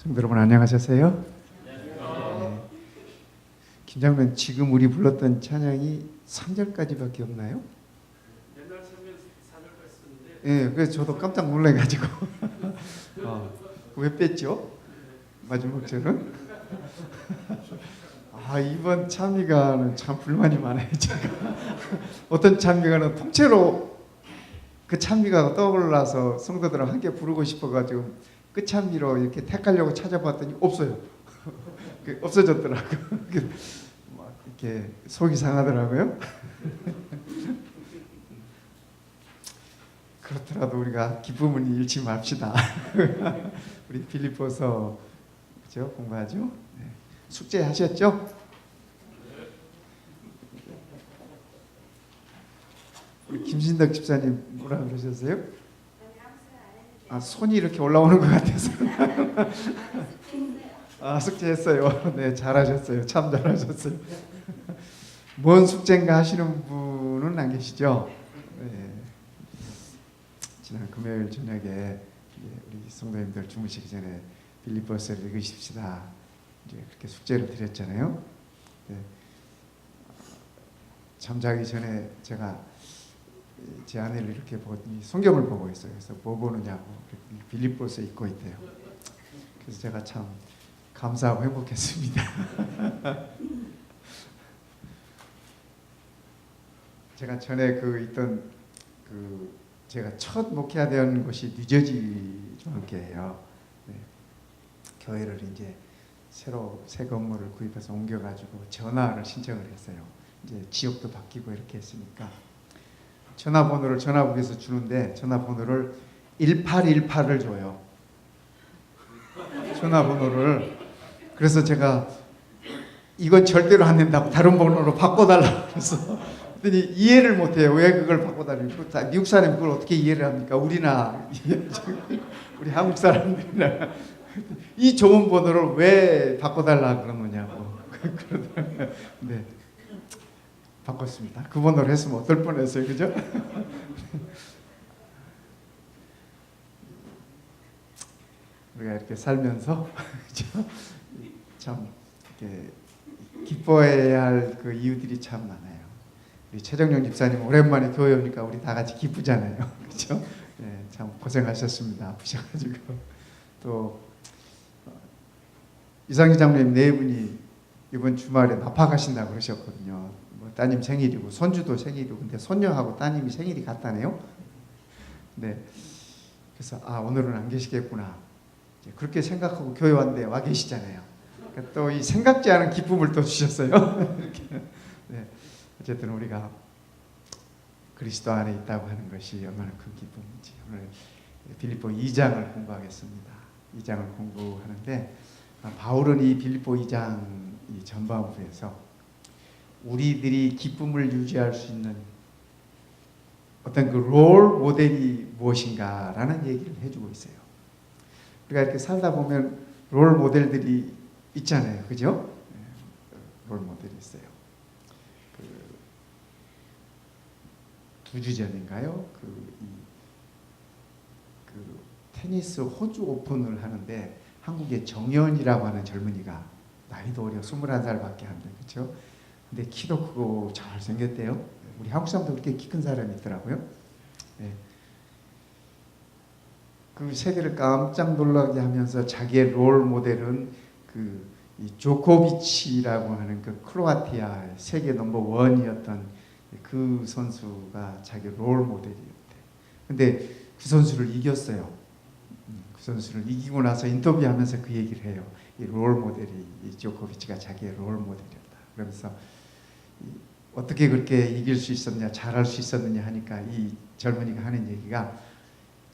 성도 여러분 안녕하셨어요? 네. 김장면 지금 우리 불렀던 찬양이 3절까지밖에 없나요? 옛날 처음에 4절까지 썼는데 네, 그래서 저도 깜짝 놀래가지고 왜 뺐죠? 마지막 절은? 이번 찬미가는 참 불만이 많아요. 제가 어떤 찬미가는 통째로 그 찬미가가 떠올라서 성도들랑 함께 부르고 싶어가지고 그 찬미로 이렇게 택하려고 찾아봤더니 없어요. 없어졌더라고요. 막 이렇게 속이 상하더라고요. 그렇더라도 우리가 기쁨을 잃지 맙시다. 우리 빌립보서 그죠? 공부하죠. 네. 숙제 하셨죠? 우리 김신덕 집사님 뭐라 그러셨어요? 손이 이렇게 올라오는 것 같아서. 숙제했어요. 네, 잘하셨어요. 참 잘하셨어요. 뭔 숙제인가 하시는 분은 안 계시죠? 네. 지난 금요일 저녁에 우리 성도님들 주무시기 전에 빌립보서를 읽으십시다. 이제 그렇게 숙제를 드렸잖아요. 네. 잠자기 전에 제가 제 아내를 이렇게 보더니 성경을 보고 있어요. 그래서 뭐 보느냐고 빌립보서 읽고 있대요. 그래서 제가 참 감사하고 행복했습니다. 제가 전에 제가 첫 목회하던 곳이 뉴저지 중앙교회예요. 네. 교회를 이제 새로 새 건물을 구입해서 옮겨가지고 전화를 신청을 했어요. 이제 지역도 바뀌고 이렇게 했으니까. 전화번호를 전화국에서 주는데 전화번호를 1818을 줘요. 전화번호를. 그래서 제가 이건 절대로 안 된다고 다른 번호로 바꿔달라고 해서 그랬더니 이해를 못해요. 왜 그걸 바꿔달라고. 미국 사람이 그걸 어떻게 이해를 합니까? 우리나 우리 한국 사람들이나 이 좋은 번호를 왜 바꿔달라 그러느냐고 그러더라고요. 네. 바꿨습니다. 그 번호를 했으면 어떨 뻔했어요, 그죠? 우리가 이렇게 살면서 참 이렇게 기뻐해야 할 그 이유들이 참 많아요. 우리 최정영 집사님 오랜만에 교회 오니까 우리 다 같이 기쁘잖아요, 그렇죠? 네, 참 고생하셨습니다. 아프셔가지고 또 이상희 장로님 네 분이 이번 주말에 나파 가신다고 그러셨거든요. 따님 생일이고 손주도 생일이고 근데 손녀하고 따님이 생일이 같다네요. 네. 그래서 오늘은 안 계시겠구나. 그렇게 생각하고 교회 왔는데 와 계시잖아요. 그러니까 또 이 생각지 않은 기쁨을 또 주셨어요. 네. 어쨌든 우리가 그리스도 안에 있다고 하는 것이 얼마나 큰 기쁨인지 오늘 빌립보 2장을 공부하겠습니다. 2장을 공부하는데 바울은 이 빌립보 2장 이 전반부에서 우리들이 기쁨을 유지할 수 있는 어떤 그 롤 모델이 무엇인가라는 얘기를 해주고 있어요. 우리가 이렇게 살다 보면 롤 모델들이 있잖아요, 그죠? 롤 모델이 있어요. 두 주 전인가요? 테니스 호주 오픈을 하는데 한국의 정연이라고 하는 젊은이가 나이도 어려 21살밖에 안 돼, 그렇죠? 근데 키도 크고 잘생겼대요. 우리 한국 사람도 그렇게 키 큰 사람이 있더라고요. 네. 그 세계를 깜짝 놀라게 하면서 자기의 롤 모델은 이 조코비치라고 하는 그 크로아티아 세계 넘버 원이었던 그 선수가 자기 롤 모델이었대. 근데 그 선수를 이겼어요. 그 선수를 이기고 나서 인터뷰하면서 그 얘기를 해요. 이 롤 모델이 이 조코비치가 자기의 롤 모델이었다. 그러면서 어떻게 그렇게 이길 수 있었냐, 잘할 수 있었느냐 하니까 이 젊은이가 하는 얘기가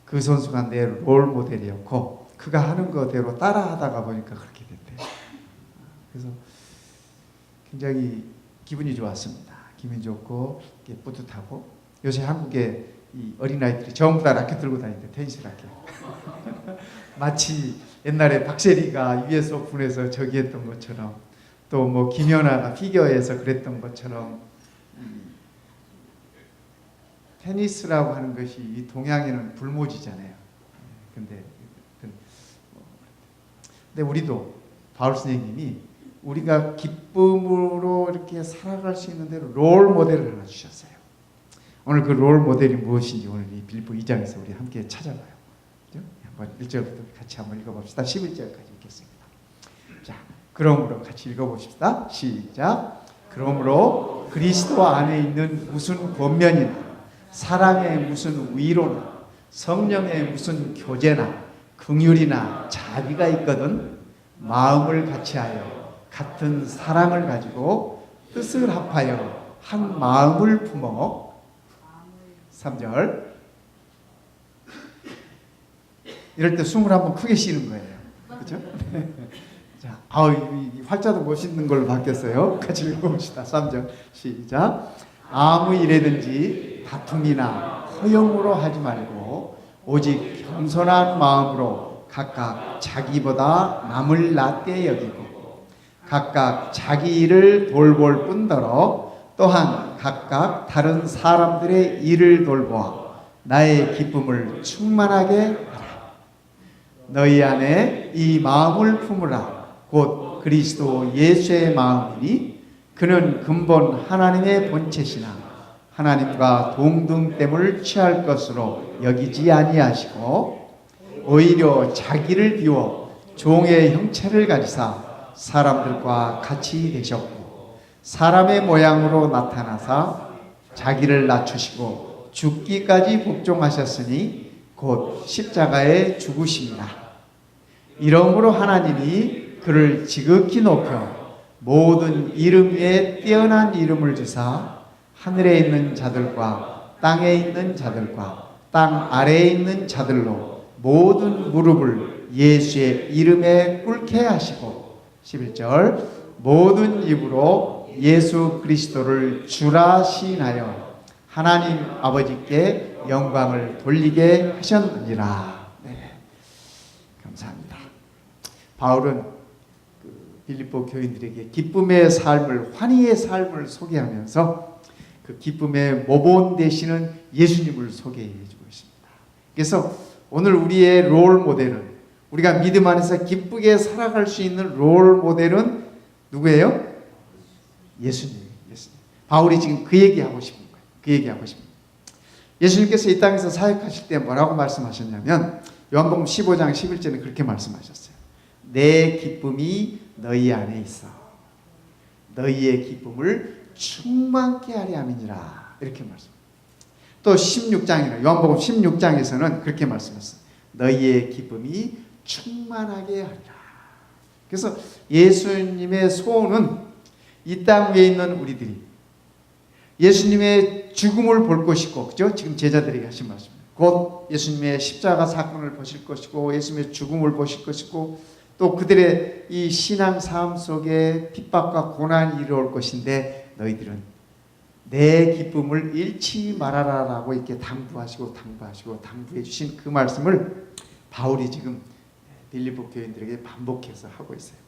그 선수가 내 롤 모델이었고 그가 하는 거대로 따라하다가 보니까 그렇게 됐대요. 그래서 굉장히 기분이 좋았습니다. 기분이 좋고 뿌듯하고 요새 한국에 이 어린아이들이 전부 다 라켓 들고 다니는데 테니스 라켓. 마치 옛날에 박세리가 US 오픈에서 저기 했던 것처럼 또 뭐 김연아가 피겨에서 그랬던 것처럼 테니스라고 하는 것이 이 동양에는 불모지잖아요. 근데 근데 우리도 바울 선생님이 우리가 기쁨으로 이렇게 살아갈 수 있는 대로 롤 모델을 하나 주셨어요. 오늘 그 롤 모델이 무엇인지 오늘 이 빌립보 2장에서 우리 함께 찾아봐요. 그죠? 한번 1절부터 같이 한번 읽어봅시다. 11절까지 읽겠습니다. 자, 그러므로 같이 읽어봅시다. 시작. 그러므로 그리스도 안에 있는 무슨 권면이나 사랑의 무슨 위로나 성령의 무슨 교제나 긍휼이나 자비가 있거든 마음을 같이하여 같은 사랑을 가지고 뜻을 합하여 한 마음을 품어 3절 이럴 때 숨을 한번 크게 쉬는 거예요. 그렇죠? 자, 이 활자도 멋있는 걸로 바뀌었어요. 같이 읽어봅시다. 3절 시작. 아무 일에든지 다툼이나 허영으로 하지 말고 오직 겸손한 마음으로 각각 자기보다 남을 낮게 여기고 각각 자기 일을 돌볼 뿐더러 또한 각각 다른 사람들의 일을 돌보아 나의 기쁨을 충만하게 하라. 너희 안에 이 마음을 품으라. 곧 그리스도 예수의 마음이니 그는 근본 하나님의 본체시나 하나님과 동등됨을 취할 것으로 여기지 아니하시고 오히려 자기를 비워 종의 형체를 가지사 사람들과 같이 되셨고 사람의 모양으로 나타나사 자기를 낮추시고 죽기까지 복종하셨으니 곧 십자가에 죽으심이라. 이러므로 하나님이 그를 지극히 높여 모든 이름 위에 뛰어난 이름을 주사 하늘에 있는 자들과 땅에 있는 자들과 땅 아래에 있는 자들로 모든 무릎을 예수의 이름에 꿇게 하시고 11절 모든 입으로 예수 그리스도를 주라 시인하여 하나님 아버지께 영광을 돌리게 하셨느니라. 네, 감사합니다. 바울은 빌립보 교인들에게 기쁨의 삶을, 환희의 삶을 소개하면서 그 기쁨의 모본 되시는 예수님을 소개해주고 있습니다. 그래서 오늘 우리의 롤 모델은, 우리가 믿음 안에서 기쁘게 살아갈 수 있는 롤 모델은 누구예요? 예수님. 바울이 지금 그 얘기하고 싶은 거예요. 그 얘기하고 싶은 거예요. 예수님께서 이 땅에서 사역하실 때 뭐라고 말씀하셨냐면 요한복음 15장 11절에 그렇게 말씀하셨어요. 내 기쁨이 너희 안에 있어 너희의 기쁨을 충만케 하려 함이니라. 이렇게 말씀. 또 16장이나 요한복음 16장에서는 그렇게 말씀했어요. 너희의 기쁨이 충만하게 하리라. 그래서 예수님의 소원은 이 땅 위에 있는 우리들이 예수님의 죽음을 볼 것이고, 그죠? 지금 제자들에게 하신 말씀입니다. 곧 예수님의 십자가 사건을 보실 것이고 예수님의 죽음을 보실 것이고 또 그들의 이 신앙 삶 속에 핍박과 고난이 이르올 것인데 너희들은 내 기쁨을 잃지 말아라라고 이렇게 당부해 주신 그 말씀을 바울이 지금 빌립보 교인들에게 반복해서 하고 있어요.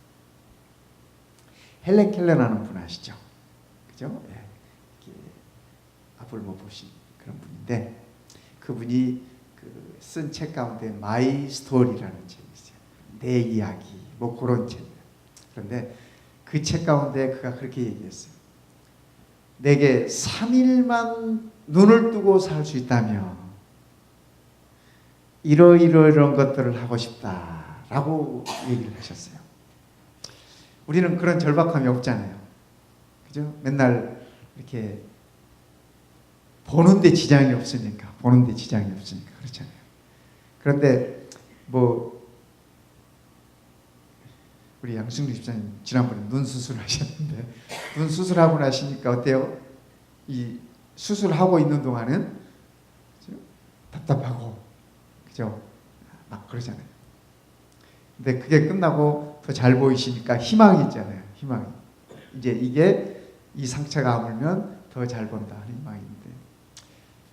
헬렌 켈러라는 분 아시죠? 그죠? 앞을 못 보신 그런 분인데 그분이 쓴 책 가운데 마이 스토리라는 책이 있어요. 내 이야기 뭐 그런 책. 그런데 그 책 가운데 그가 그렇게 얘기했어요. 내게 3일만 눈을 뜨고 살 수 있다면 이런 것들을 하고 싶다라고 얘기를 하셨어요. 우리는 그런 절박함이 없잖아요. 그죠? 맨날 이렇게 보는데 지장이 없으니까 그렇잖아요. 그런데 우리 양승규 집사님 지난번에 눈 수술하셨는데 눈 수술하고 나시니까 어때요? 이 수술하고 있는 동안은 그죠? 답답하고 그죠? 막 그러잖아요. 근데 그게 끝나고 더 잘 보이시니까 희망이 있잖아요. 희망이. 이제 이게 이 상처가 아물면 더 잘 본다 하는 희망인데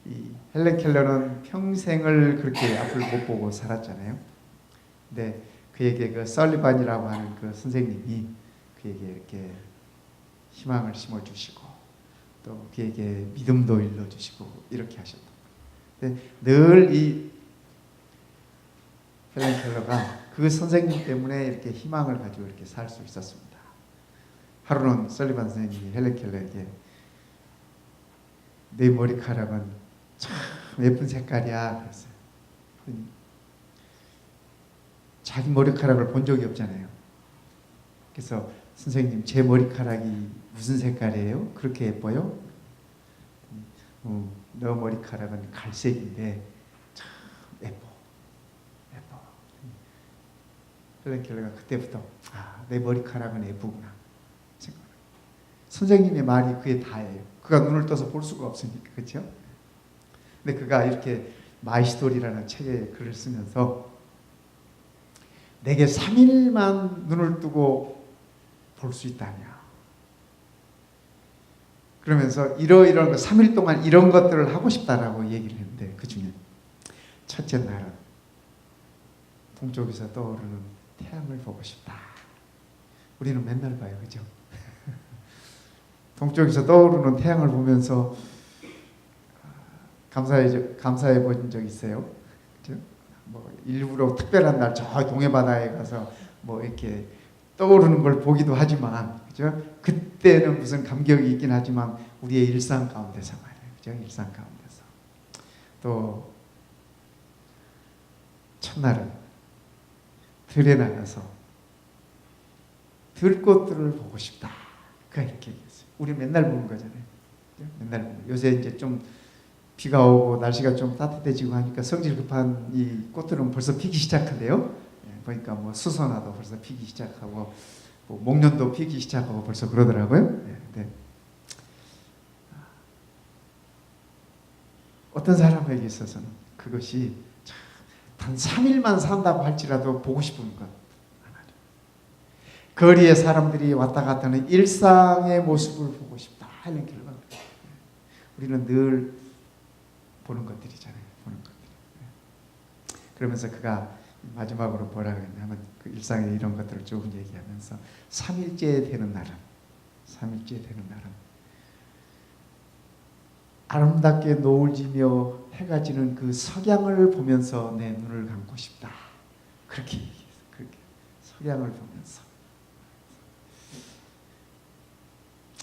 이 헬렌 켈러는 평생을 그렇게 앞을 못 보고 살았잖아요. 근데 그에게 그 설리반이라고 하는 그 선생님이 그에게 이렇게 희망을 심어주시고 또 그에게 믿음도 일러주시고 이렇게 하셨던 거예요. 늘 이 헬렌 켈러가 그 선생님 때문에 이렇게 희망을 가지고 이렇게 살 수 있었습니다. 하루는 설리반 선생님이 헬렌 켈러에게 내 머리카락은 참 예쁜 색깔이야 그랬어요. 자기 머리카락을 본 적이 없잖아요. 그래서 선생님 제 머리카락이 무슨 색깔이에요? 그렇게 예뻐요? 너 머리카락은 갈색인데 참 예뻐. 헬렌 켈러가 그때부터 내 머리카락은 예쁘구나 생각해요. 선생님의 말이 그게 다예요. 그가 눈을 떠서 볼 수가 없으니까. 그렇죠? 근데 그가 이렇게 마이 스토리라는 책에 글을 쓰면서 내게 3일만 눈을 뜨고 볼 수 있다냐. 그러면서 이러이러한 3일 동안 이런 것들을 하고 싶다라고 얘기를 했는데 그 중에 첫째 날은 동쪽에서 떠오르는 태양을 보고 싶다. 우리는 맨날 봐요. 그죠? 동쪽에서 떠오르는 태양을 보면서 감사해 본 적 있어요? 그죠? 뭐 일부러 특별한 날 저 동해 바다에 가서 뭐 이렇게 떠오르는 걸 보기도 하지만, 그죠? 그때는 무슨 감격이 있긴 하지만 우리의 일상 가운데서 말이에요. 그죠? 일상 가운데서. 또 첫날은 들에 나가서 들꽃들을 보고 싶다. 그가 이렇게 얘기했어요. 우리 맨날 보는 거잖아요. 그죠? 맨날 보는. 요새 이제 좀 비가 오고 날씨가 좀 따뜻해지고 하니까 성질 급한 이 꽃들은 벌써 피기 시작한대요. 보니까 뭐 수선화도 벌써 피기 시작하고 뭐 목련도 피기 시작하고 벌써 그러더라고요. 네. 어떤 사람에게 있어서는 그것이 단 3일만 산다고 할지라도 보고 싶은 것. 거리에 사람들이 왔다 갔다 하는 일상의 모습을 보고 싶다. 헬렌 켈러가 우리는 늘 보는 것들이잖아요. 보는 것들. 그러면서 그가 마지막으로 뭐라 그랬냐면 그 일상의 이런 것들을 조금 얘기하면서 3일째 되는 날은 아름답게 노을 지며 해가 지는 그 석양을 보면서 내 눈을 감고 싶다. 그렇게 얘기했어요. 그렇게 석양을 보면서.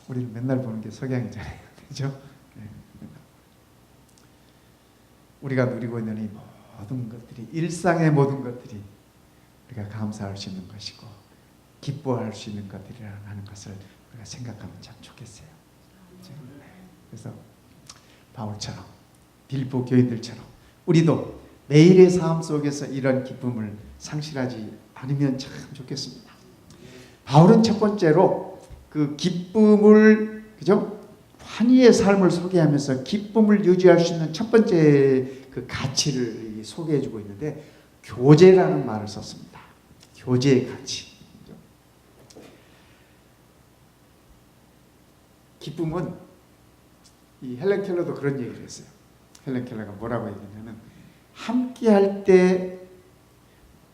우리는 맨날 보는 게 석양이잖아요. 그렇죠? 네. 우리가 누리고 있는 이 모든 것들이, 일상의 모든 것들이 우리가 감사할 수 있는 것이고 기뻐할 수 있는 것들이라는 것을 우리가 생각하면 참 좋겠어요. 그래서 바울처럼, 빌보 교인들처럼 우리도 매일의 삶 속에서 이런 기쁨을 상실하지 않으면 참 좋겠습니다. 바울은 첫 번째로 그 기쁨을, 그죠? 환희의 삶을 소개하면서 기쁨을 유지할 수 있는 첫 번째 그 가치를 소개해주고 있는데 교제라는 말을 썼습니다. 교제의 가치. 기쁨은, 이 헬렌 켈러도 그런 얘기를 했어요. 헬렌 켈러가 뭐라고 얘기했냐면, 함께 할 때,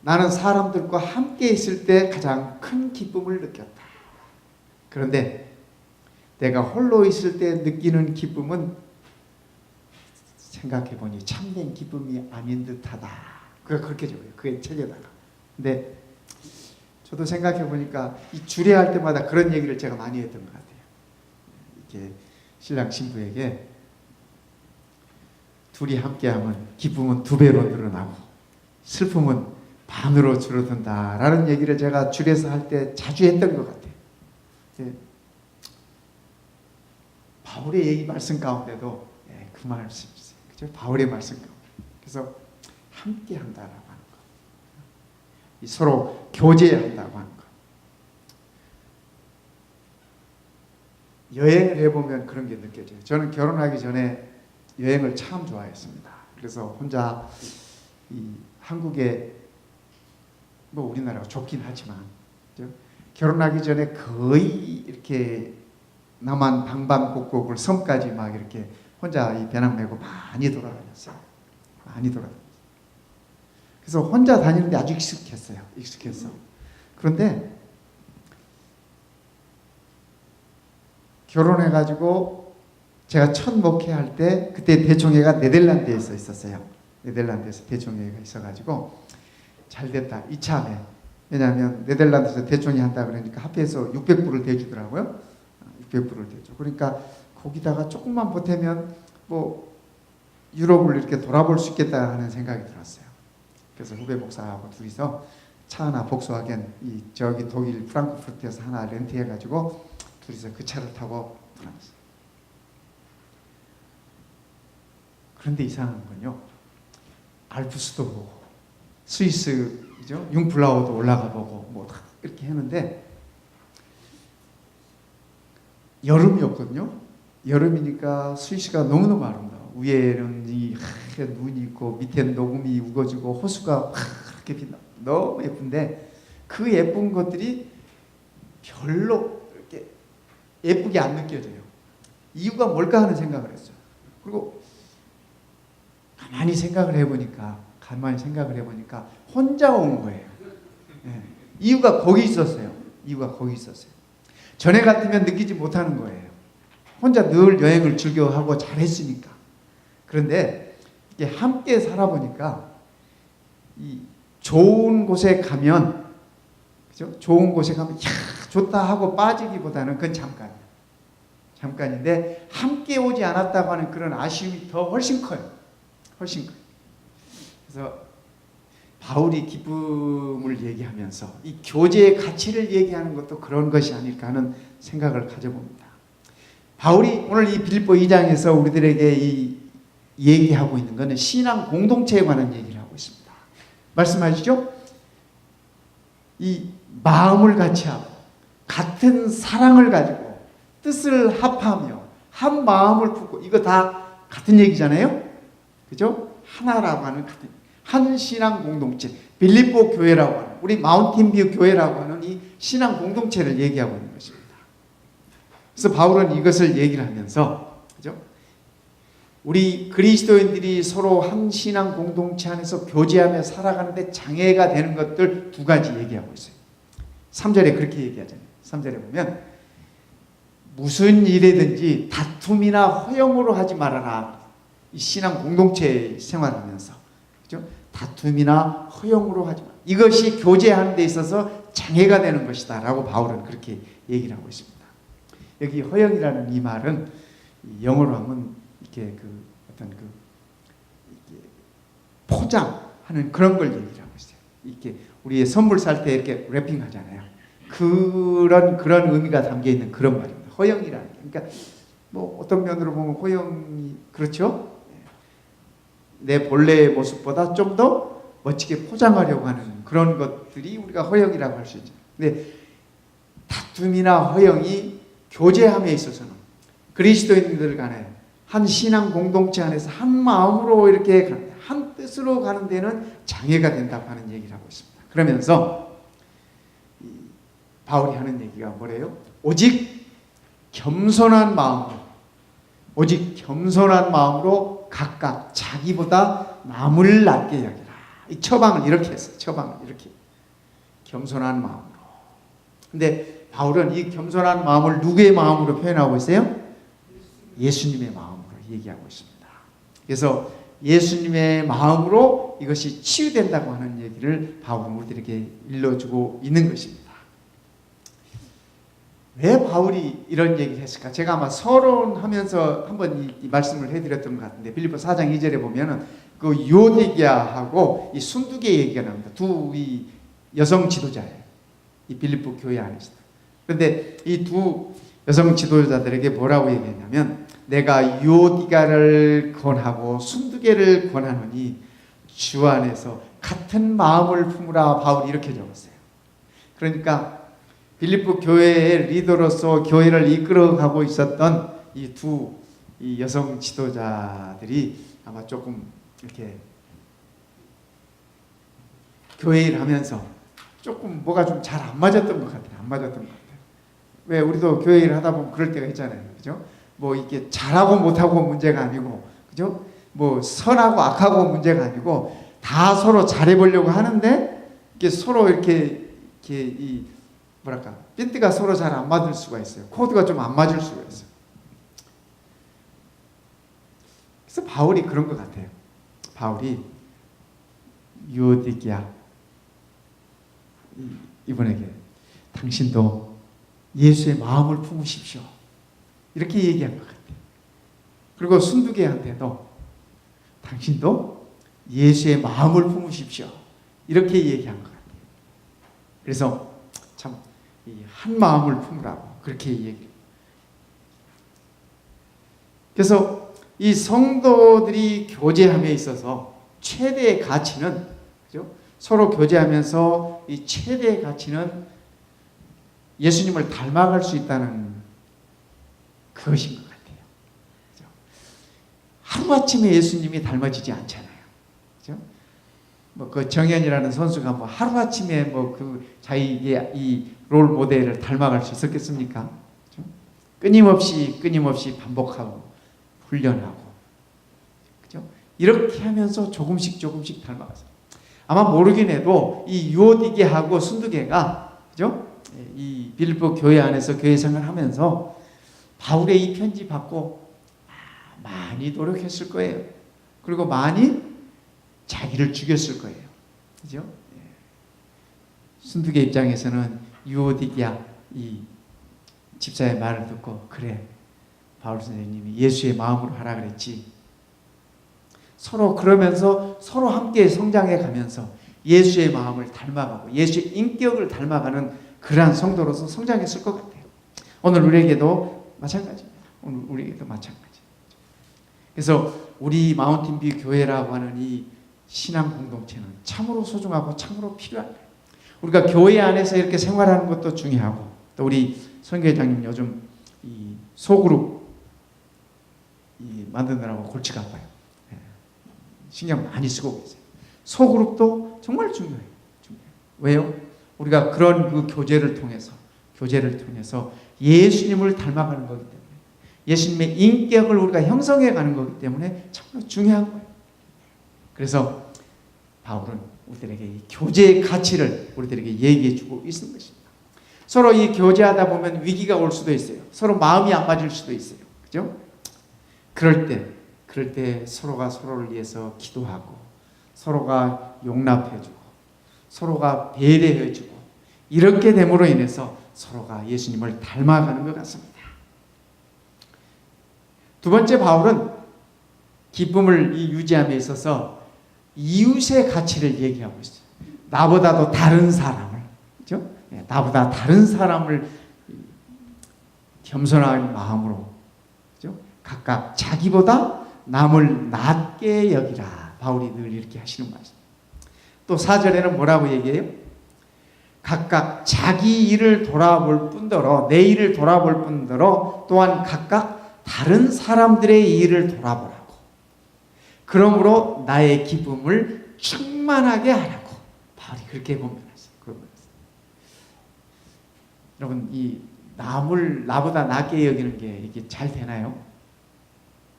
나는 사람들과 함께 있을 때 가장 큰 기쁨을 느꼈다. 그런데 내가 홀로 있을 때 느끼는 기쁨은 생각해보니 참된 기쁨이 아닌 듯하다. 그가 그렇게 적어요. 그의 책에다가. 근데 저도 생각해보니까 이 주례할 때마다 그런 얘기를 제가 많이 했던 것 같아요. 이렇게 신랑 신부에게 둘이 함께하면 기쁨은 2배로 늘어나고 슬픔은 반으로 줄어든다라는 얘기를 제가 주례에서 할 때 자주 했던 것 같아요. 바울의 얘기 말씀 가운데도 그 말씀이 있어요. 그죠? 바울의 말씀 가운데. 그래서 함께 한다라고 하는 것. 서로 교제한다고 하는 것. 여행을 해보면 그런 게 느껴져요. 저는 결혼하기 전에 여행을 참 좋아했습니다. 그래서 혼자 이 한국에, 뭐 우리나라가 좁긴 하지만, 그죠? 결혼하기 전에 거의 이렇게 남한 방방곡곡을 섬까지 막 이렇게 혼자 이 배낭 메고 많이 돌아다녔어요. 많이 돌아다녔어요. 그래서 혼자 다니는데 아주 익숙했어요. 익숙했어. 그런데 결혼해가지고 제가 첫 목회할 때, 그때 대총회가 네덜란드에서 있었어요. 네덜란드에서 대총회가 있어가지고 잘 됐다 이참에. 왜냐하면 네덜란드에서 대총이 한다 그러니까 합해서 600불을 대주더라고요. 600불을 대줘. 그러니까 거기다가 조금만 보태면 뭐 유럽을 이렇게 돌아볼 수 있겠다 하는 생각이 들었어요. 그래서 후배 목사하고 둘이서 차 하나 복스와겐 이 저기 독일 프랑크푸르트에서 하나 렌트해가지고 둘이서 그 차를 타고 떠났어요. 그런데 이상한 건요. 알프스도 보고 스위스죠 융플라우도 올라가 보고 뭐 이렇게 했는데 여름이었거든요. 여름이니까 스위스가 너무너무 아름다워. 위에는 눈이 있고 밑에는 녹음이 우거지고 호수가 이렇게 빛나 너무 예쁜데 그 예쁜 것들이 별로 이렇게 예쁘게 안 느껴져요. 이유가 뭘까 하는 생각을 했어요. 그리고 가만히 생각을 해보니까 혼자 온 거예요. 네. 이유가 거기 있었어요. 전에 같으면 느끼지 못하는 거예요. 혼자 늘 여행을 즐겨하고 잘했으니까. 그런데 이게 함께 살아보니까 이 좋은 곳에 가면, 그죠? 좋은 곳에 가면 야 좋다 하고 빠지기보다는 그건 잠깐인데 함께 오지 않았다고 하는 그런 아쉬움이 더 훨씬 커요. 그래서 바울이 기쁨을 얘기하면서 이 교제의 가치를 얘기하는 것도 그런 것이 아닐까 하는 생각을 가져봅니다. 바울이 오늘 이 빌립보 2장에서 우리들에게 얘기하고 있는 것은 신앙 공동체에 관한 얘기를 하고 있습니다. 말씀하시죠? 이 마음을 같이 하고 같은 사랑을 가지고 뜻을 합하며 한 마음을 품고 이거 다 같은 얘기잖아요. 그죠? 하나라고 하는 한 신앙 공동체, 빌립보 교회라고 하는 우리 마운틴뷰 교회라고 하는 이 신앙 공동체를 얘기하고 있는 것입니다. 그래서 바울은 이것을 얘기를 하면서 그죠? 우리 그리스도인들이 서로 한 신앙 공동체 안에서 교제하며 살아가는데 장애가 되는 것들 두 가지 얘기하고 있어요. 3절에 그렇게 얘기하잖아요. 3절에 보면 무슨 일이든지 다툼이나 허용으로 하지 말아라. 이 신앙 공동체 생활하면서 그죠? 다툼이나 허용으로 하지 마. 이것이 교제하는 데 있어서 장애가 되는 것이다 라고 바울은 그렇게 얘기를 하고 있습니다. 여기 허용이라는 이 말은 영어로 하면 이렇게 어떤 이렇게 포장하는 그런 걸 얘기를 하고 있어요. 이렇게 우리 선물 살 때 이렇게 랩핑 하잖아요. 그런 의미가 담겨 있는 그런 말입니다. 허용이라는 게. 그러니까 뭐 어떤 면으로 보면 허용이 그렇죠. 내 본래의 모습보다 좀 더 멋지게 포장하려고 하는 그런 것들이 우리가 허용이라고 할 수 있죠. 근데 다툼이나 허용이 교제함에 있어서는 그리스도인들 간에 한 신앙 공동체 안에서 한 마음으로 이렇게 한 뜻으로 가는 데는 장애가 된다고 하는 얘기를 하고 있습니다. 그러면서 바울이 하는 얘기가 뭐래요? 오직 겸손한 마음으로 각각 자기보다 남을 낮게 여기라. 이 처방을 이렇게 했어요. 겸손한 마음으로. 근데 바울은 이 겸손한 마음을 누구의 마음으로 표현하고 있어요? 예수님의 마음으로 얘기하고 있습니다. 그래서 예수님의 마음으로 이것이 치유된다고 하는 얘기를 바울은 우리들에게 일러주고 있는 것입니다. 왜 바울이 이런 얘기를 했을까? 제가 아마 서론하면서 한번 이 말씀을 해드렸던 것 같은데 빌립보 4장 2절에 보면은 그 요디게아하고 이 순두개 얘기가 나옵니다. 두 이 여성 지도자예요. 이 빌립보 교회 안에서. 그런데 이 두 여성 지도자들에게 뭐라고 얘기했냐면 내가 요디가를 권하고 순두개를 권하노니 주 안에서 같은 마음을 품으라. 바울이 이렇게 적었어요. 그러니까 빌립보 교회의 리더로서 교회를 이끌어가고 있었던 이 두 여성 지도자들이 아마 조금 이렇게 교회 일을 하면서 조금 뭐가 좀 잘 안 맞았던 것 같아요. 왜 우리도 교회 일을 하다 보면 그럴 때가 있잖아요. 그죠? 뭐 이게 잘하고 못하고 문제가 아니고, 그죠? 뭐 선하고 악하고 문제가 아니고 다 서로 잘해보려고 하는데 이게 서로 이렇게 이 뭐랄까 핀트가 서로 잘 안 맞을 수가 있어요. 코드가 좀 안 맞을 수가 있어요. 그래서 바울이 그런 것 같아요. 바울이 유오디게아 이분에게 당신도 예수의 마음을 품으십시오. 이렇게 얘기한 것 같아요. 그리고 순두개한테도 당신도 예수의 마음을 품으십시오. 이렇게 얘기한 것 같아요. 그래서 참 한 마음을 품으라고 그렇게 얘기해요. 그래서 이 성도들이 교제함에 있어서 최대의 가치는, 그죠? 서로 교제하면서 이 최대의 가치는 예수님을 닮아갈 수 있다는 그것인 것 같아요. 그죠? 하루아침에 예수님이 닮아지지 않잖아요. 그죠? 뭐 그 정현이라는 선수가 뭐 하루아침에 뭐 그 자기의 이 롤 모델을 닮아갈 수 있었겠습니까? 그죠? 끊임없이 반복하고 훈련하고, 그죠? 이렇게 하면서 조금씩 닮아가서 아마 모르긴 해도 이 유오디게하고 순두개가, 그죠? 이 빌립보 교회 안에서 교회 생활하면서 바울의 이 편지 받고 많이 노력했을 거예요. 그리고 많이 자기를 죽였을 거예요. 그죠? 순두개 입장에서는 유오디게야 이 집사의 말을 듣고, 그래, 바울 선생님이 예수의 마음으로 하라 그랬지. 서로 그러면서 서로 함께 성장해 가면서 예수의 마음을 닮아가고 예수의 인격을 닮아가는 그러한 성도로서 성장했을 것 같아요. 오늘 우리에게도 마찬가지입니다. 오늘 우리에게도 마찬가지. 그래서 우리 마운틴뷰 교회라고 하는 이 신앙 공동체는 참으로 소중하고 참으로 필요한 거예요. 우리가 교회 안에서 이렇게 생활하는 것도 중요하고, 또 우리 선교회장님 요즘 이 소그룹 만드느라고 골치가 아파요. 신경 많이 쓰고 계세요. 소그룹도 정말 중요해요. 왜요? 우리가 그런 그 교제를 통해서 예수님을 닮아가는 거기 때문에, 예수님의 인격을 우리가 형성해 가는 거기 때문에 정말 중요한 거예요. 그래서 바울은 우리들에게 이 교제의 가치를 우리들에게 얘기해 주고 있는 것입니다. 서로 이 교제하다 보면 위기가 올 수도 있어요. 서로 마음이 안 맞을 수도 있어요. 그죠? 그럴 때 서로가 서로를 위해서 기도하고, 서로가 용납해주고, 서로가 배려해주고, 이렇게 됨으로 인해서 서로가 예수님을 닮아가는 것 같습니다. 두 번째, 바울은 기쁨을 유지함에 있어서 이웃의 가치를 얘기하고 있어요. 나보다도 다른 사람을, 그죠? 나보다 다른 사람을 겸손한 마음으로, 그죠? 각각 자기보다 남을 낮게 여기라. 바울이 늘 이렇게 하시는 말씀. 또 4절에는 뭐라고 얘기해요? 각각 자기 일을 돌아볼 뿐더러, 내 일을 돌아볼 뿐더러 또한 각각 다른 사람들의 일을 돌아보라고. 그러므로 나의 기쁨을 충만하게 하라고. 바울이 그렇게 권면했어요. 여러분, 이 남을 나보다 낮게 여기는 게 이게 잘 되나요?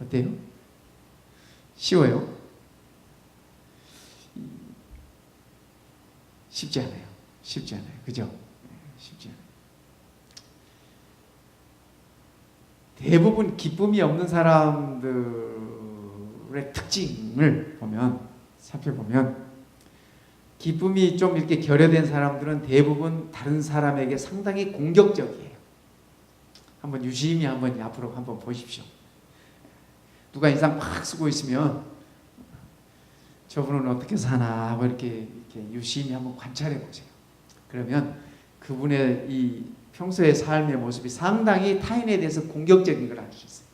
어때요? 쉬워요? 쉽지 않아요. 그죠? 쉽지 않아요. 대부분 기쁨이 없는 사람들의 특징을 살펴보면, 기쁨이 좀 이렇게 결여된 사람들은 대부분 다른 사람에게 상당히 공격적이에요. 한번 유심히 앞으로 한번 보십시오. 누가 인상 팍 쓰고 있으면 저분은 어떻게 사나 하고 이렇게 유심히 한번 관찰해 보세요. 그러면 그분의 이 평소의 삶의 모습이 상당히 타인에 대해서 공격적인 걸 알 수 있어요.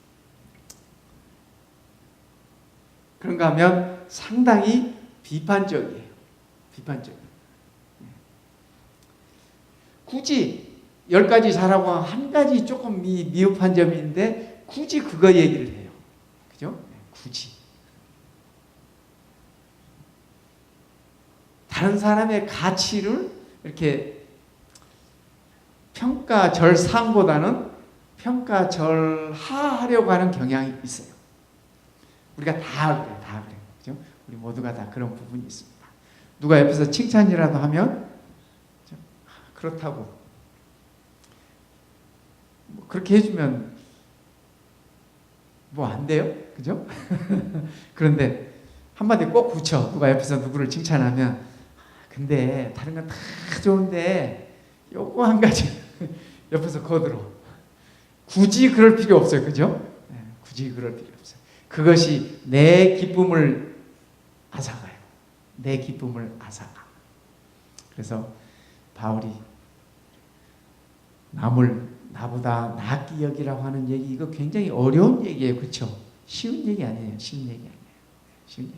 그런가 하면 상당히 비판적이에요. 굳이 10가지 잘하고 한 가지 조금 미흡한 점이 있는데 굳이 그거 얘기를 해요. 그죠? 굳이. 다른 사람의 가치를 이렇게 평가절상보다는 평가절하하려고 하는 경향이 있어요. 우리가 다 그래요. 그죠? 우리 모두가 다 그런 부분이 있습니다. 누가 옆에서 칭찬이라도 하면 그렇다고 뭐 그렇게 해주면 뭐 안 돼요? 그죠? 그런데 한마디 꼭 붙여. 누가 옆에서 누구를 칭찬하면 근데 다른 건 다 좋은데 요거 한 가지 옆에서 거들어. 굳이 그럴 필요 없어요. 그죠? 네, 굳이 그럴 필요 없어요. 그것이 내 기쁨을 앗아가요. 내 기쁨을 앗아가. 그래서 바울이 남을 나보다 낫게 여기라고 하는 얘기, 이거 굉장히 어려운 얘기예요. 그렇죠? 쉬운 얘기 아니에요. 쉬운 얘기 아니에요. 쉬운 얘기.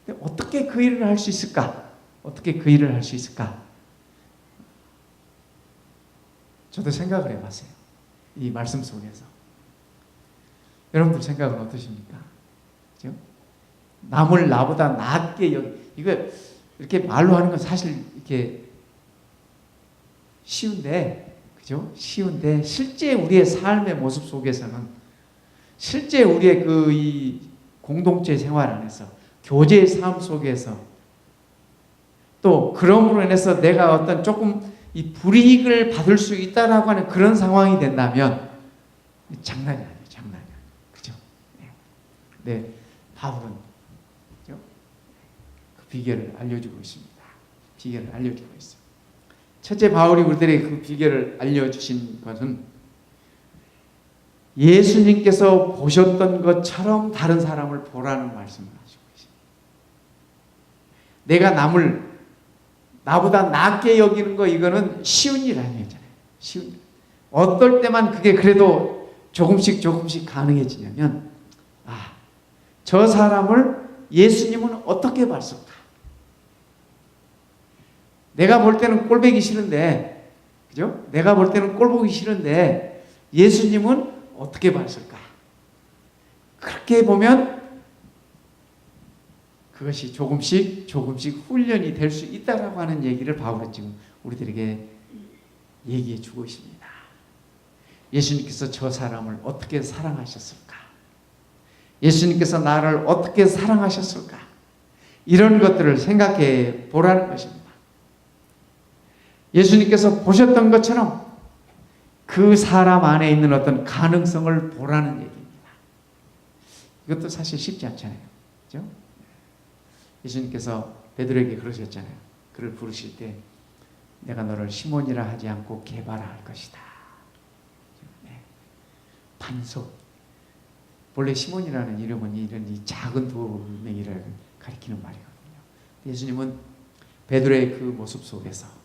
근데 어떻게 그 일을 할 수 있을까? 어떻게 그 일을 할 수 있을까? 저도 생각을 해봤어요. 이 말씀 속에서. 여러분들 생각은 어떠십니까? 그죠? 남을 나보다 낫게 이거 이렇게 말로 하는 건 사실 이렇게 쉬운데, 그죠? 쉬운데 실제 우리의 삶의 모습 속에서는, 실제 우리의 이 공동체 생활 안에서, 교제의 삶 속에서, 또 그럼으로 인해서 내가 어떤 조금 이 불이익을 받을 수 있다라고 하는 그런 상황이 된다면 장난이 아니에요. 장난이 아니에요. 그죠? 네. 바울은 그죠? 그 비결을 알려주고 있습니다. 비결을 알려주고 있어요. 첫째, 바울이 우리들에게 그 비결을 알려주신 것은 예수님께서 보셨던 것처럼 다른 사람을 보라는 말씀을 하시고 계십니다. 내가 남을 나보다 낫게 여기는 거, 이거는 쉬운 일 아니잖아요. 쉬운 일. 어떨 때만 그게 그래도 조금씩 가능해지냐면, 저 사람을 예수님은 어떻게 봤을까? 내가 볼 때는 꼴보기 싫은데, 그죠? 내가 볼 때는 꼴보기 싫은데 예수님은 어떻게 봤을까? 그렇게 보면 그것이 조금씩 훈련이 될 수 있다라고 하는 얘기를 바울은 지금 우리들에게 얘기해 주고 있습니다. 예수님께서 저 사람을 어떻게 사랑하셨을까? 예수님께서 나를 어떻게 사랑하셨을까? 이런 것들을 생각해 보라는 것입니다. 예수님께서 보셨던 것처럼 그 사람 안에 있는 어떤 가능성을 보라는 얘기입니다. 이것도 사실 쉽지 않잖아요. 그렇죠? 예수님께서 베드로에게 그러셨잖아요. 그를 부르실 때 내가 너를 시몬이라 하지 않고 게바라 할 것이다. 네. 반석. 본래 시몬이라는 이름은 이런 이 작은 돌멩이를 가리키는 말이거든요. 예수님은 베드로의 그 모습 속에서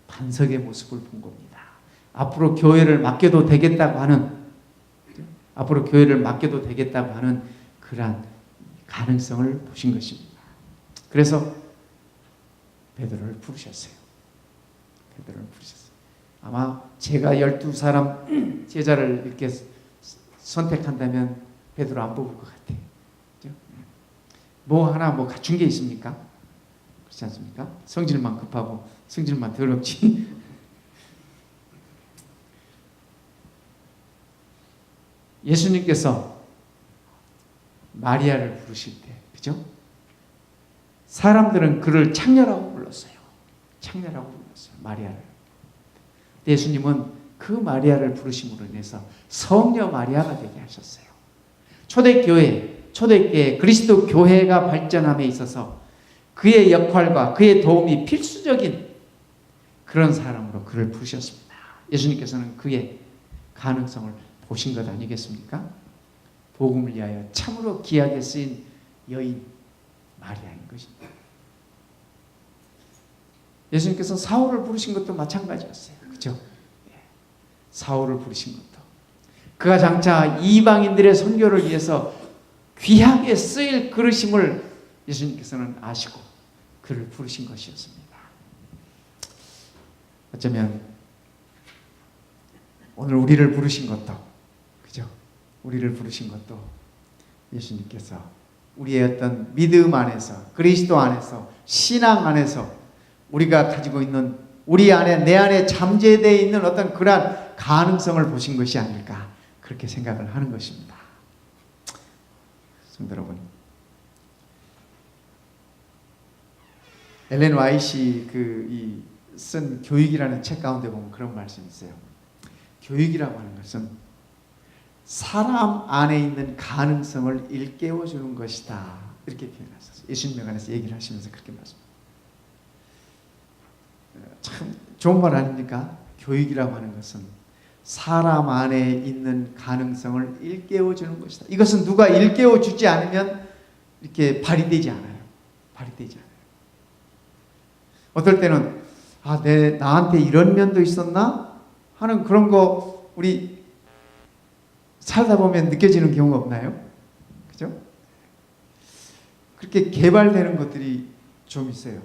반석의 모습을 본 겁니다. 앞으로 교회를 맡겨도 되겠다고 하는 그러한 가능성을 보신 것입니다. 그래서 베드로를 부르셨어요. 아마 제가 12사람 제자를 이렇게 선택한다면 베드로 안 뽑을 것 같아요. 그렇죠? 뭐 하나 갖춘 게 있습니까? 그렇지 않습니까? 성질만 급하고 성질만 더럽지. 예수님께서 마리아를 부르실 때, 그죠? 사람들은 그를 창녀라고 불렀어요. 마리아를. 예수님은 그 마리아를 부르심으로 인해서 성녀 마리아가 되게 하셨어요. 초대교회, 그리스도 교회가 발전함에 있어서 그의 역할과 그의 도움이 필수적인 그런 사람으로 그를 부르셨습니다. 예수님께서는 그의 가능성을 보신 것 아니겠습니까? 복음을 위하여 참으로 귀하게 쓰인 여인 마리아인 것입니다. 예수님께서 사울을 부르신 것도 마찬가지였어요. 그렇죠? 사울을 부르신 것도 그가 장차 이방인들의 선교를 위해서 귀하게 쓰일 그릇임을 예수님께서는 아시고 그를 부르신 것이었습니다. 어쩌면 오늘 우리를 부르신 것도, 그죠? 우리를 부르신 것도 예수님께서 우리의 어떤 믿음 안에서, 그리스도 안에서, 신앙 안에서 우리가 가지고 있는, 우리 안에, 내 안에 잠재되어 있는 어떤 그러한 가능성을 보신 것이 아닐까, 그렇게 생각을 하는 것입니다. 성도 여러분, 엘렌 와이시 쓴 교육이라는 책 가운데 보면 그런 말씀이 있어요. 교육이라고 하는 것은 사람 안에 있는 가능성을 일깨워주는 것이다, 이렇게 표현하셨어요. 예수님 안에서 얘기를 하시면서 그렇게 말씀합니다. 참 좋은 말 아닙니까? 교육이라고 하는 것은 사람 안에 있는 가능성을 일깨워 주는 것이다. 이것은 누가 일깨워 주지 않으면 이렇게 발휘되지 않아요. 발휘되지 않아요. 어떨 때는 나한테 이런 면도 있었나 하는 그런 거 우리 살다 보면 느껴지는 경우가 없나요? 그죠? 그렇게 개발되는 것들이 좀 있어요.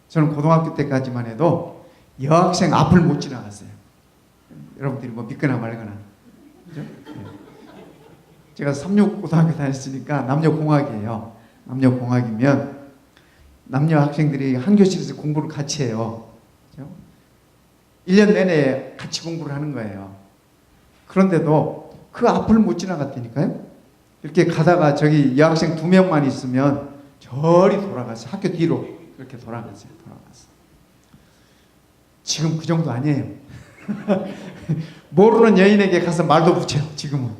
저는 고등학교 때까지만 해도 여학생 앞을 못 지나갔어요. 여러분들이 뭐 믿거나 말거나. 그죠? 제가 36 고등학교 다녔으니까 남녀공학이에요. 남녀공학이면 남녀 학생들이 한 교실에서 공부를 같이 해요. 그죠? 1년 내내 같이 공부를 하는 거예요. 그런데도 그 앞을 못 지나갔다니까요. 이렇게 가다가 저기 여학생 2명만 있으면 저리 돌아갔어요. 학교 뒤로 이렇게 돌아갔어요. 지금 그 정도 아니에요. 모르는 여인에게 가서 말도 붙여요. 지금은.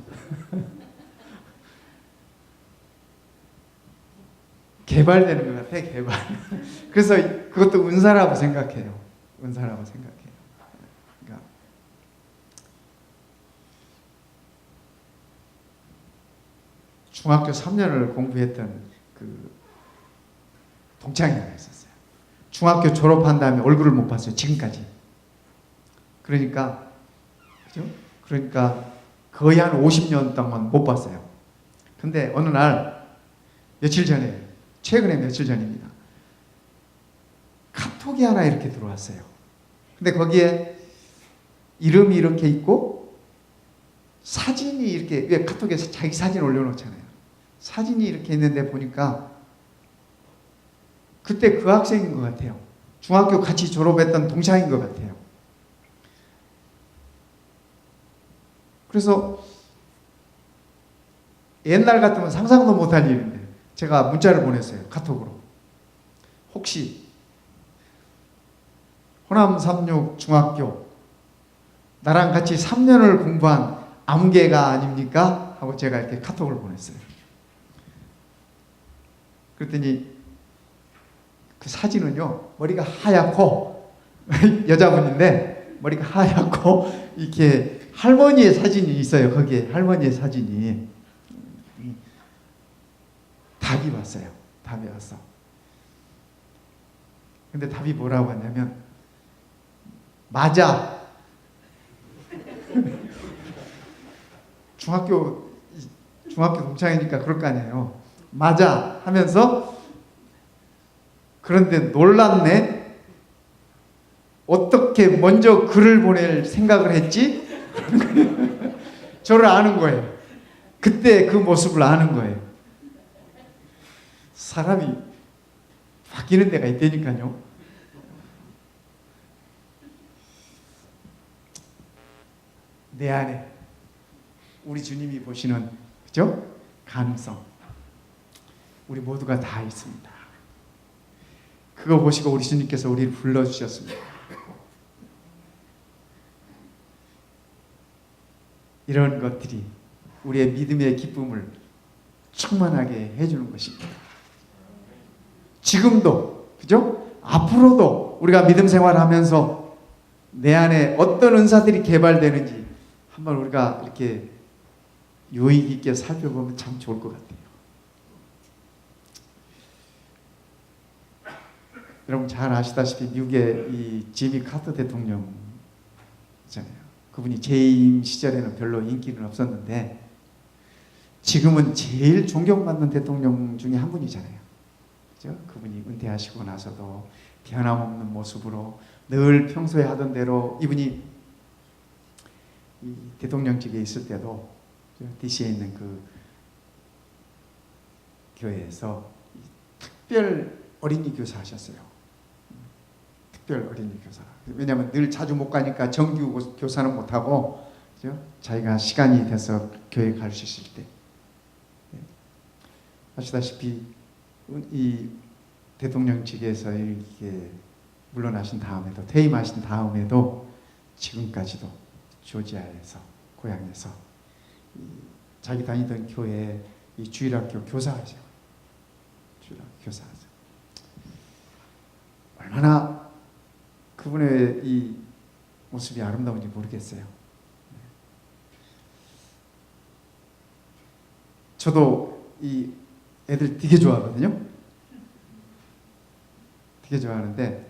개발되는 것 같아. 개발. 그래서 그것도 은사라고 생각해요. 은사라고 생각해요. 그러니까 중학교 3년을 공부했던 그 동창회가 있었어요. 중학교 졸업한 다음에 얼굴을 못 봤어요. 지금까지. 그러니까 그죠? 그러니까 거의 한 50년 동안 못 봤어요. 근데 어느 날 며칠 전에 최근에 며칠 전입니다. 카톡이 하나 이렇게 들어왔어요. 근데 거기에 이름이 이렇게 있고 사진이 이렇게 왜 카톡에서 자기 사진 올려놓잖아요. 사진이 이렇게 있는데 보니까 그때 그 학생인 것 같아요. 중학교 같이 졸업했던 동창인 것 같아요. 그래서 옛날 같으면 상상도 못할 일인데 제가 문자를 보냈어요. 카톡으로. 혹시 호남 36 중학교 나랑 같이 3년을 공부한 암개가 아닙니까? 하고 제가 이렇게 카톡을 보냈어요. 그랬더니 그 사진은요, 머리가 하얗고 여자분인데 머리가 하얗고 이렇게 할머니의 사진이 있어요. 거기에 할머니의 사진이. 답이 왔어요. 답이 왔어. 근데 답이 뭐라고 하냐면 맞아. 중학교 동창이니까 그럴 거 아니에요. 맞아 하면서 그런데 놀랐네. 어떻게 먼저 글을 보낼 생각을 했지? 저를 아는 거예요. 그때 그 모습을 아는 거예요. 사람이 바뀌는 데가 있다니까요. 내 안에 우리 주님이 보시는 그죠? 가능성 우리 모두가 다 있습니다. 그거 보시고 우리 주님께서 우리를 불러주셨습니다. 이런 것들이 우리의 믿음의 기쁨을 충만하게 해주는 것입니다. 지금도 그죠? 앞으로도 우리가 믿음 생활하면서 내 안에 어떤 은사들이 개발되는지 한번 우리가 이렇게 유의 있게 살펴보면 참 좋을 것 같아요. 여러분 잘 아시다시피 미국의 이 지미 카터 대통령 있잖아요. 그분이 재임 시절에는 별로 인기는 없었는데 지금은 제일 존경받는 대통령 중에 한 분이잖아요. 그죠? 그분이 은퇴하시고 나서도 변함없는 모습으로 늘 평소에 하던 대로 이분이 이 대통령직에 있을 때도 DC에 있는 그 교회에서 특별 어린이 교사 하셨어요. 특별 어린이 교사. 왜냐하면 늘 자주 못 가니까 정규 교사는 못하고 그죠? 자기가 시간이 돼서 교회 갈 수 있을 때 아시다시피 이 대통령직에서 이렇게 물러나신 다음에도 퇴임하신 다음에도 지금까지도 조지아에서 고향에서 자기 다니던 교회 이 주일학교 교사하죠. 주일학교 교사하죠. 얼마나 그분의 이 모습이 아름다운지 모르겠어요. 저도 이 애들 되게 좋아하거든요. 되게 좋아하는데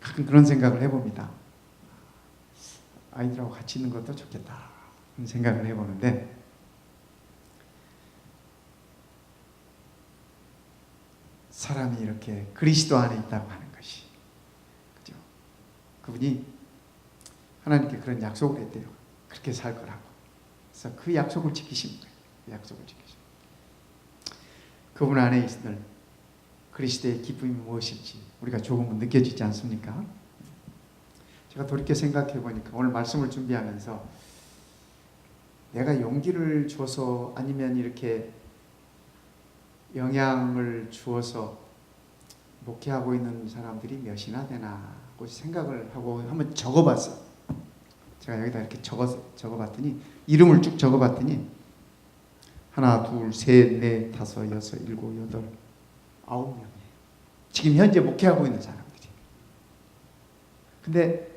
가끔 그런 생각을 해봅니다. 아이들하고 같이 있는 것도 좋겠다 그런 생각을 해보는데 사람이 이렇게 그리스도 안에 있다고 하는 것이, 그죠? 그분이 하나님께 그런 약속을 했대요. 그렇게 살 거라고. 그래서 그 약속을 지키신 거예요. 그 약속을 지키신 거예요. 그분 안에 있을 그리스도의 기쁨이 무엇인지 우리가 조금은 느껴지지 않습니까? 제가 돌이켜 생각해 보니까 오늘 말씀을 준비하면서 내가 용기를 줘서 아니면 이렇게 영향을 주어서 목회하고 있는 사람들이 몇이나 되나 고 생각을 하고 한번 적어봤어요. 제가 여기다 이렇게 적어봤더니 이름을 쭉 적어봤더니 하나, 둘, 셋, 넷, 다섯, 여섯, 일곱, 여덟, 9명이에요. 지금 현재 목회하고 있는 사람들이. 근데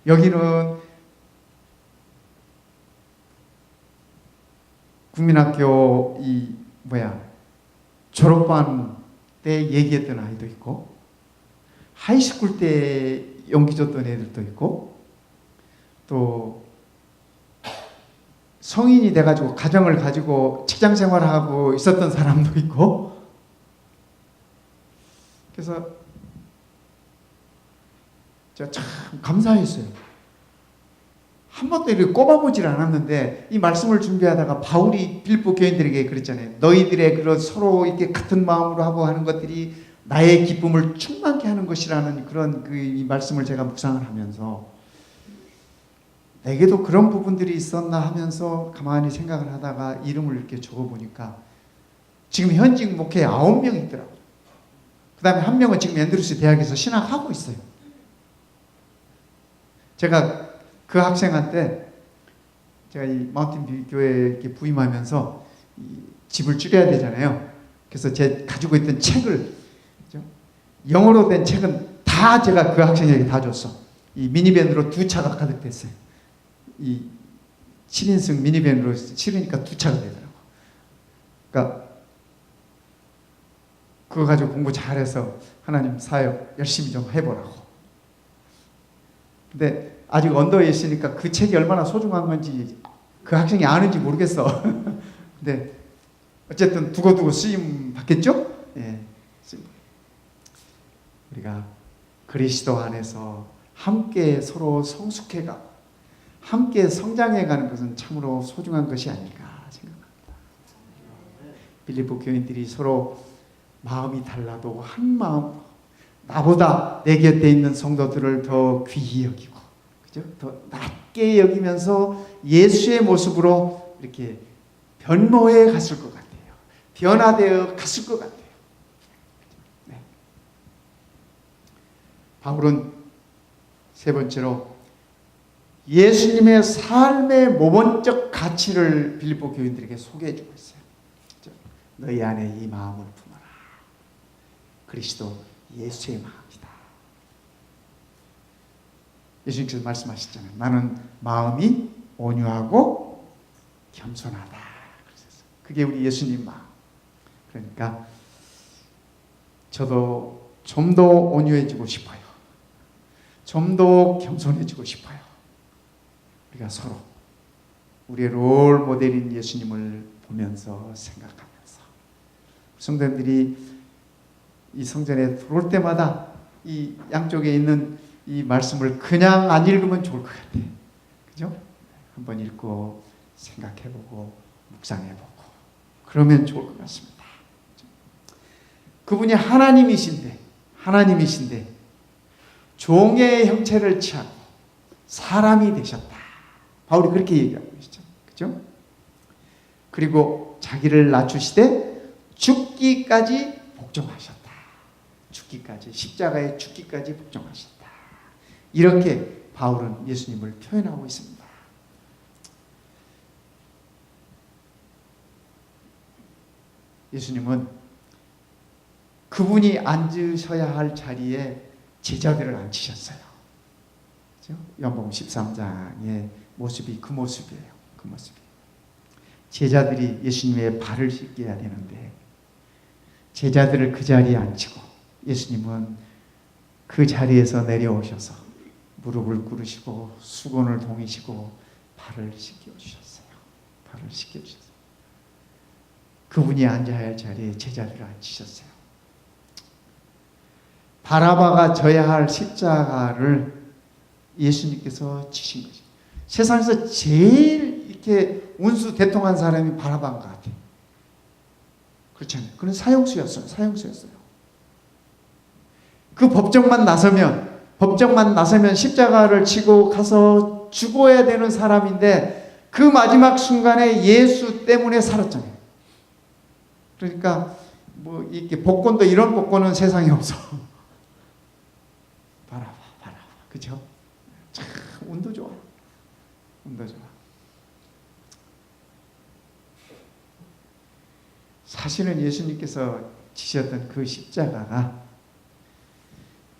여기는 국민학교 졸업반 때 얘기했던 아이도 있고 하이스쿨 때 연기 줬던 애들도 있고 또 성인이 돼가지고 가정을 가지고 직장 생활하고 있었던 사람도 있고 그래서 제가 참 감사했어요. 한 번도 이렇게 꼽아보질 않았는데 이 말씀을 준비하다가 바울이 빌립보 교인들에게 그랬잖아요. 너희들의 그런 서로 이렇게 같은 마음으로 하고 하는 것들이 나의 기쁨을 충만케 하는 것이라는 그런 이 말씀을 제가 묵상을 하면서 내게도 그런 부분들이 있었나 하면서 가만히 생각을 하다가 이름을 이렇게 적어보니까 지금 현직 목회에 9명이 있더라고요. 그 다음에 한 명은 지금 앤드루스 대학에서 신학하고 있어요. 제가 그 학생한테 제가 이 마운틴뷰 교회에 이렇게 부임하면서 이 집을 줄여야 되잖아요. 그래서 제 가지고 있던 책을 영어로 된 책은 다 제가 그 학생에게 다 줬어. 이 미니밴으로 2차가 가득됐어요. 이 7인승 미니밴으로 실으니까 2차가 되더라고. 그러니까 그거 가지고 공부 잘해서 하나님 사역 열심히 좀 해보라고. 근데 아직 언더에 있으니까 그 책이 얼마나 소중한 건지 그 학생이 아는지 모르겠어. 근데 어쨌든 두고두고 쓰임 받겠죠? 예. 우리가 그리스도 안에서 함께 서로 성숙해가 함께 성장해가는 것은 참으로 소중한 것이 아닐까 생각합니다. 빌립보 교인들이 서로 마음이 달라도 한 마음, 나보다 내 곁에 있는 성도들을 더 귀히 여기고, 그죠? 더 낮게 여기면서 예수의 모습으로 이렇게 변모해 갔을 것 같아요. 변화되어 갔을 것 같아요. 네. 바울은 세 번째로 예수님의 삶의 모범적 가치를 빌립보 교인들에게 소개해 주고 있어요. 그죠? 너희 안에 이 마음을 품어라. 그리스도 예수의 마음이다. 예수님께서 말씀하셨잖아요. 나는 마음이 온유하고 겸손하다. 그게 우리 예수님 마음. 그러니까 저도 좀 더 온유해지고 싶어요. 좀 더 겸손해지고 싶어요. 우리가 서로 우리의 롤 모델인 예수님을 보면서 생각하면서 성도님들이 이 성전에 들어올 때마다 이 양쪽에 있는 이 말씀을 그냥 안 읽으면 좋을 것 같아요. 그죠? 한번 읽고 생각해보고 묵상해보고 그러면 좋을 것 같습니다. 그분이 하나님이신데 종의 형체를 취하고 사람이 되셨다. 바울이 그렇게 얘기하고 계시죠. 그죠? 그리고 자기를 낮추시되 죽기까지 복종하셨다. 죽기까지, 십자가에 죽기까지 복종하셨다. 이렇게 바울은 예수님을 표현하고 있습니다. 예수님은 그분이 앉으셔야 할 자리에 제자들을 앉히셨어요. 그렇죠? 요한복음 13장의 모습이 그 모습이에요. 그 모습이. 제자들이 예수님의 발을 씻겨야 되는데 제자들을 그 자리에 앉히고 예수님은 그 자리에서 내려오셔서 무릎을 꿇으시고 수건을 동이시고 발을 씻겨주셨어요. 발을 씻겨주셨어요. 그분이 앉아야 할 자리에 제자들을 앉히셨어요. 바라바가 져야 할 십자가를 예수님께서 지신 거죠. 세상에서 제일 이렇게 운수 대통한 사람이 바라바인 것 같아요. 그렇잖아요. 그는 사형수였어요. 사형수였어요. 그 법정만 나서면 십자가를 지고 가서 죽어야 되는 사람인데 그 마지막 순간에 예수 때문에 살았잖아요. 그러니까 뭐 이렇게 복권도 이런 복권은 세상에 없어. 바라봐. 그죠? 참 운도 좋아. 운도 좋아. 사실은 예수님께서 지셨던 그 십자가가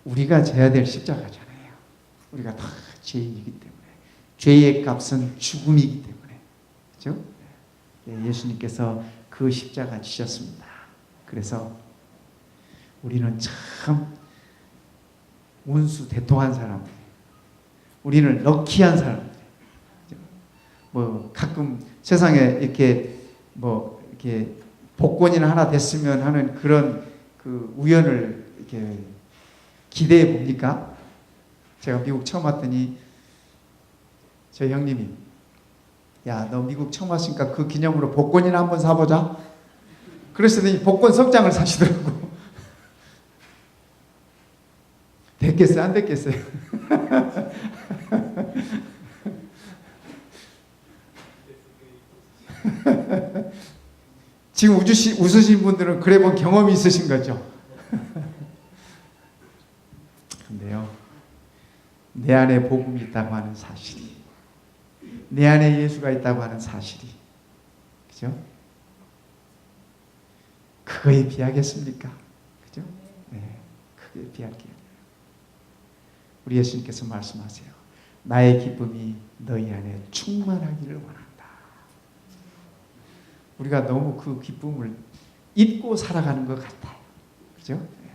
우리가 져야 될 십자가잖아요. 우리가 다 죄인이기 때문에. 죄의 값은 죽음이기 때문에. 그죠? 예수님께서 그 십자가 지셨습니다. 그래서 우리는 참 운수 대통한 사람들, 우리는 럭키한 사람들. 뭐 가끔 세상에 이렇게 뭐 이렇게 복권이나 하나 됐으면 하는 그런 그 우연을 이렇게 기대해 봅니까? 제가 미국 처음 왔더니 저희 형님이 야, 너 미국 처음 왔으니까 그 기념으로 복권이나 한번 사보자. 그러시더니 복권 석장을 사시더라고. 됐겠어요? 안 됐겠어요? 지금 웃으신 분들은 그래 본 경험이 있으신 거죠? 근데요, 내 안에 복음이 있다고 하는 사실이, 내 안에 예수가 있다고 하는 사실이, 그죠? 그거에 비하겠습니까? 그죠? 네, 그게 비할게요. 우리 예수님께서 말씀하세요. 나의 기쁨이 너희 안에 충만하기를 원한다. 우리가 너무 그 기쁨을 잊고 살아가는 것 같아요. 그죠? 네,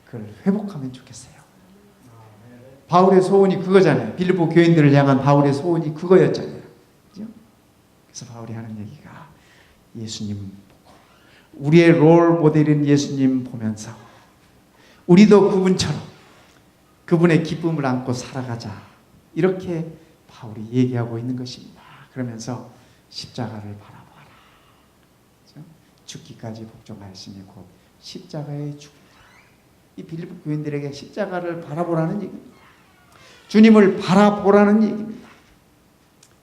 그걸 회복하면 좋겠어요. 바울의 소원이 그거잖아요. 빌립보 교인들을 향한 바울의 소원이 그거였잖아요. 그죠? 그래서 바울이 하는 얘기가 예수님 보고 우리의 롤 모델인 예수님 보면서 우리도 그분처럼 그분의 기쁨을 안고 살아가자. 이렇게 바울이 얘기하고 있는 것입니다. 그러면서 십자가를 바라보아라. 그렇죠? 죽기까지 복종하였으니 곧 십자가에 죽으라. 이 빌립보 교인들에게 십자가를 바라보라는 얘기입니다. 주님을 바라보라는 얘기입니다.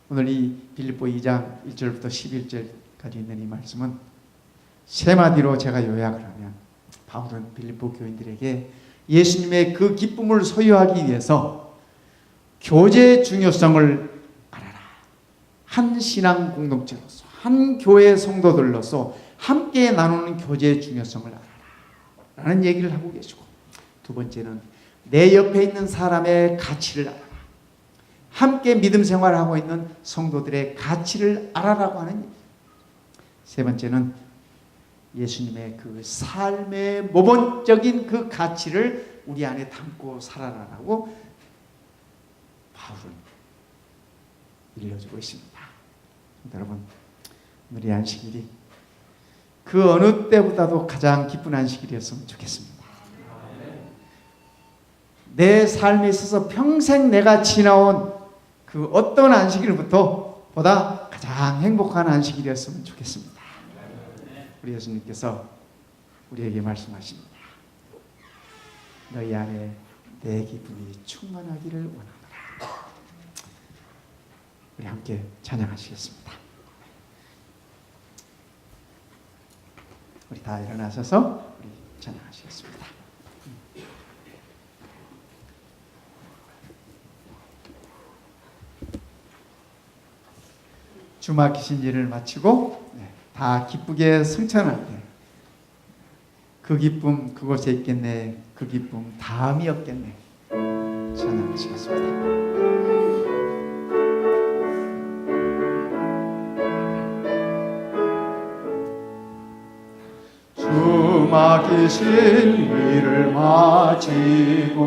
오늘 이 빌립보 2장 1절부터 11절까지 있는 이 말씀은 세 마디로 제가 요약을 하면 바울은 빌립보 교인들에게 예수님의 그 기쁨을 소유하기 위해서 교제의 중요성을 알아라. 한 신앙 공동체로서, 한 교회 성도들로서 함께 나누는 교제의 중요성을 알아라. 라는 얘기를 하고 계시고, 두 번째는 내 옆에 있는 사람의 가치를 알아라. 함께 믿음 생활을 하고 있는 성도들의 가치를 알아라고 하는 얘기. 세 번째는 예수님의 그 삶의 모범적인 그 가치를 우리 안에 담고 살아라라고 바울은 일러주고 있습니다. 여러분, 오늘의 안식일이 그 어느 때보다도 가장 기쁜 안식일이었으면 좋겠습니다. 내 삶에 있어서 평생 내가 지나온 그 어떤 안식일부터 보다 가장 행복한 안식일이었으면 좋겠습니다. 우리 예수님께서 우리에게 말씀하십니다. 너희 안에 내 기쁨이 충만하기를 원하노라. 우리 함께 찬양하시겠습니다. 우리 다 일어나셔서 우리 찬양하시겠습니다. 주막 기신제를 마치고 다 기쁘게 승천할 때 그 기쁨 그곳에 있겠네. 그 기쁨 다음이 없겠네. 찬양하시겠습니다. 막이신 이를 마치고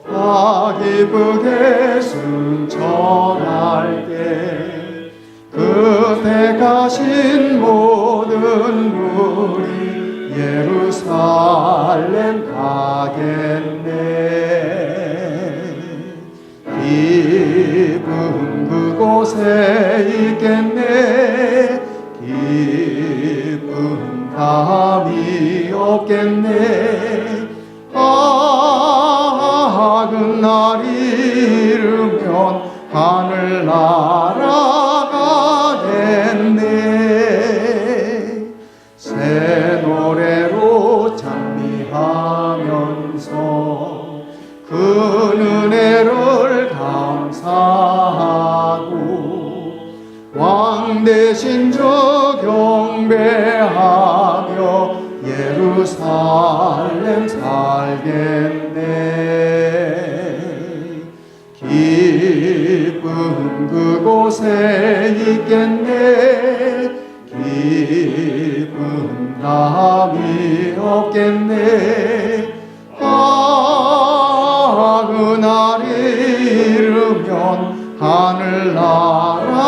다 기쁘게 승천할 때 그때 가신 모든 우리 예루살렘 가겠네. 기쁨 그곳에 있겠네. 기쁨 다음이 없겠네. 그날이 이르면 하늘 날아가겠네. 새 노래로 찬미하면서 그 은혜를 감사하고 왕 대신 저 경배하며 예루살렘 살겠네. 기쁨 그곳에 있겠네. 기쁨 다음이 없겠네. 그날이 이르면 하늘 날아가겠네.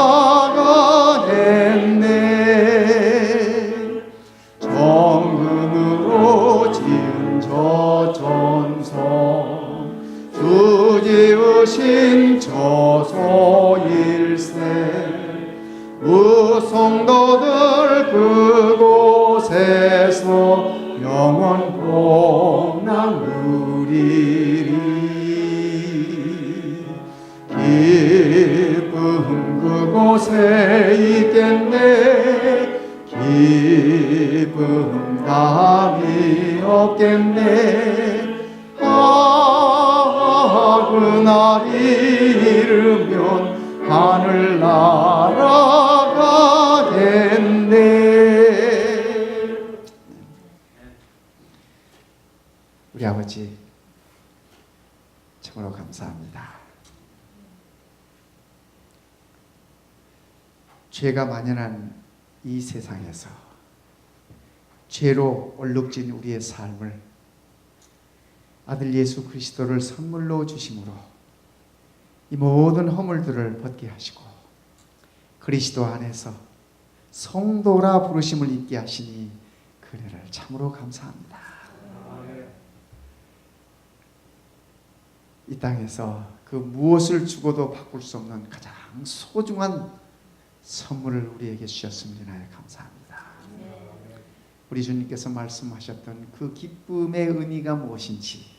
정금으로 지은 저 전성 주 지으신 저 소일세 우성도들 그곳에서 영원 복락 누리리. 기쁨 그곳에 있겠네. 기쁨 다음이 없겠네. 그날이 이르면 하늘 날아가겠네. 우리 아버지 참으로 감사합니다. 죄가 만연한 이 세상에서 죄로 얼룩진 우리의 삶을 아들 예수 그리스도를 선물로 주심으로 이 모든 허물들을 벗게 하시고 그리스도 안에서 성도라 부르심을 잊게 하시니 그 은혜를 참으로 감사합니다. 이 땅에서 그 무엇을 주고도 바꿀 수 없는 가장 소중한 선물을 우리에게 주셨음을 인하여 감사합니다. 우리 주님께서 말씀하셨던 그 기쁨의 의미가 무엇인지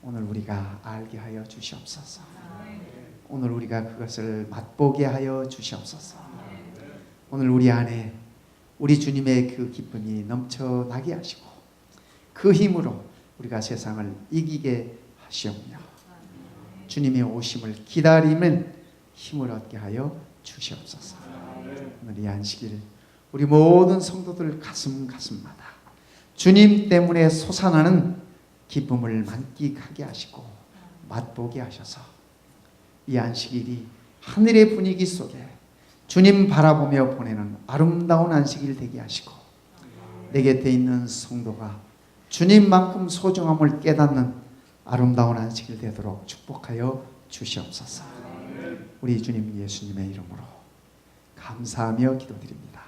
오늘 우리가 알게 하여 주시옵소서. 오늘 우리가 그것을 맛보게 하여 주시옵소서. 오늘 우리 안에 우리 주님의 그 기쁨이 넘쳐나게 하시고 그 힘으로 우리가 세상을 이기게 하시옵며 주님의 오심을 기다리는 힘을 얻게 하여 주시옵소서. 오늘 이 안식일 우리 모든 성도들 가슴마다 주님 때문에 솟아나는 기쁨을 만끽하게 하시고 맛보게 하셔서 이 안식일이 하늘의 분위기 속에 주님 바라보며 보내는 아름다운 안식일 되게 하시고 내 곁에 있는 성도가 주님만큼 소중함을 깨닫는 아름다운 안식일 되도록 축복하여 주시옵소서. 우리 주님 예수님의 이름으로 감사하며 기도드립니다.